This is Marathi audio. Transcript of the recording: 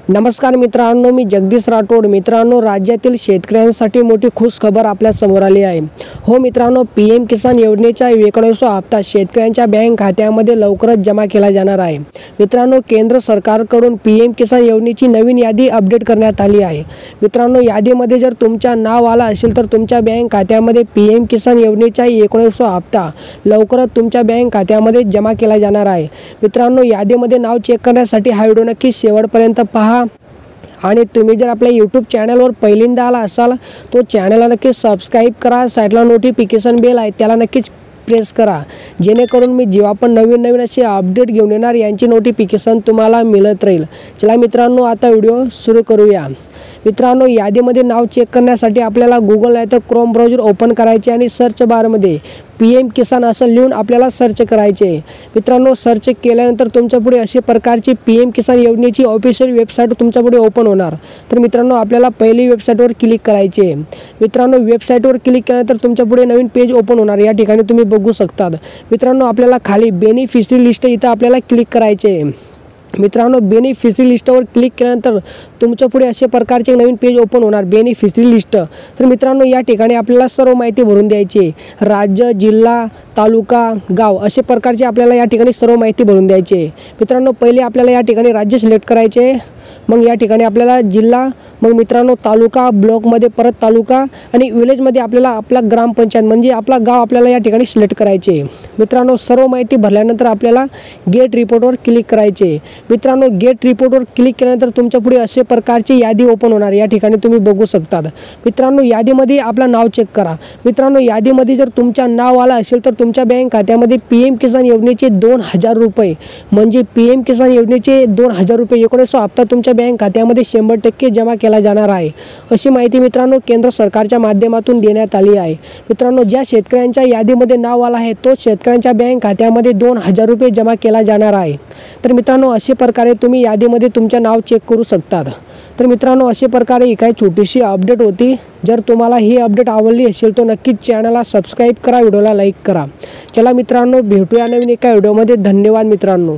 नमस्कार मित्रांनो, मी जगदीश राठोड। मित्रांनो, राज्यातील शेतकऱ्यांसाठी मोठी खुश खबर आपल्या समोर आली आहे। हो मित्रांनो, पीएम किसान योजनेचा 91वा हप्ता शेतकऱ्यांच्या बँक खात्यामध्ये लवकरच जमा केला जाणार आहे। मित्रांनो, केंद्र सरकारकडून पीएम किसान योजनेची नवीन यादी अपडेट करण्यात आली आहे। मित्रांनो, यादीमध्ये जर तुमचा नाव आला असेल तर तुमच्या बँक खात्यामध्ये पीएम किसान योजनेचा 91वा हप्ता लवकरच तुमच्या बँक खात्यामध्ये जमा केला जाणार आहे। मित्रांनो, यादीमध्ये नाव चेक करण्यासाठी हा व्हिडिओ नक्की शेवटपर्यंत पहा आणि तुम्ही जर आपल्या यूट्यूब चॅनलवर पहिल्यांदा आला असाल तो चॅनलला नक्की सबस्क्राईब करा। साईडला नोटिफिकेशन बेल आहे त्याला नक्कीच प्रेस करा, जेणेकरून मी जेव्हा पण नवीन असे अपडेट घेऊन येणार यांची नोटिफिकेशन तुम्हाला मिळत राहील। चला मित्रांनो, आता व्हिडिओ सुरू करूया। मित्रांनो, यादीमध्ये नाव चेक करण्यासाठी आपल्याला गूगल नाही तर क्रोम ब्राउझर ओपन करायचे आणि सर्च बारमध्ये पीएम किसान असं लिहून आपल्याला सर्च करायचे। मित्रांनो, सर्च केल्यानंतर तुमच्या पुढे अशा प्रकारची पीएम किसान योजनेची ऑफिशियल वेबसाईट तुमच्या पुढे ओपन होणार। तर मित्रांनो, आपल्याला पहिली वेबसाईटवर क्लिक करायचे। मित्रांनो, वेबसाईटवर क्लिक केल्यानंतर तुमच्या पुढे नवीन पेज ओपन होणार। या ठिकाणी तुम्ही बघू शकता। मित्रांनो, आपल्याला खाली बेनिफिशरी लिस्ट इथं आपल्याला क्लिक करायचे। मित्रांनो, बेनिफिशरी लिस्टवर क्लिक केल्यानंतर तुमच्या पुढे अशा प्रकारचे नवीन पेज ओपन होणार, बेनिफिशरी लिस्ट। तर मित्रांनो, या ठिकाणी आपल्याला सर्व माहिती भरून द्यायची, राज्य, जिल्हा, तालुका, गाव अशा प्रकारचे आपल्याला या ठिकाणी सर्व माहिती भरून द्यायची। मित्रांनो, पहिले आपल्याला या ठिकाणी राज्य सिलेक्ट करायचे, मग या ठिकाणी आपल्याला जिल्हा, मग मित्रांनो तालुका, ब्लॉकमध्ये परत तालुका आणि विलेजमध्ये आपल्याला आपला ग्रामपंचायत म्हणजे आपला गाव आपल्याला या ठिकाणी सिलेक्ट करायचे। मित्रांनो, सर्व माहिती भरल्यानंतर आपल्याला गेट रिपोर्टवर क्लिक करायचे। मित्रांनो, गेट रिपोर्टवर क्लिक केल्यानंतर तुमच्या पुढे अशा प्रकारची यादी ओपन होणार। या ठिकाणी तुम्ही बघू शकता। मित्रांनो, यादीमध्ये आपलं नाव चेक करा। मित्रांनो, यादीमध्ये जर तुमच्या नाव आलं असेल तर तुमच्या बँक खात्यामध्ये पीएम किसान योजनेचे 2000 रुपये म्हणजे पीएम किसान योजनेचे 2000 रुपये 19वा हप्ता तुमच्या बँक खात्यामध्ये 100% जमा केला जाणार आहे, अशी माहिती मित्रांनो केंद्र सरकारच्या माध्यमातून देण्यात आली आहे। मित्रांनो, ज्या शेतकऱ्यांच्या यादीमध्ये नाव आलं आहे तो शेतकऱ्यांच्या बँक खात्यामध्ये 2000 रुपये जमा केला जाणार आहे। तर मित्रांनो, अशा प्रकारे तुम्ही यादीमध्ये तुमचे नाव चेक करू शकता। तर मित्रांनो, अशा प्रकारे ही काही छोटीशी अपडेट होती। जर तुम्हाला ही अपडेट आवडली असेल तर नक्कीच चॅनलला सबस्क्राईब करा, व्हिडिओला लाईक करा। चला मित्रांनो, भेटूया नवीन एका व्हिडिओमध्ये। धन्यवाद मित्रांनो।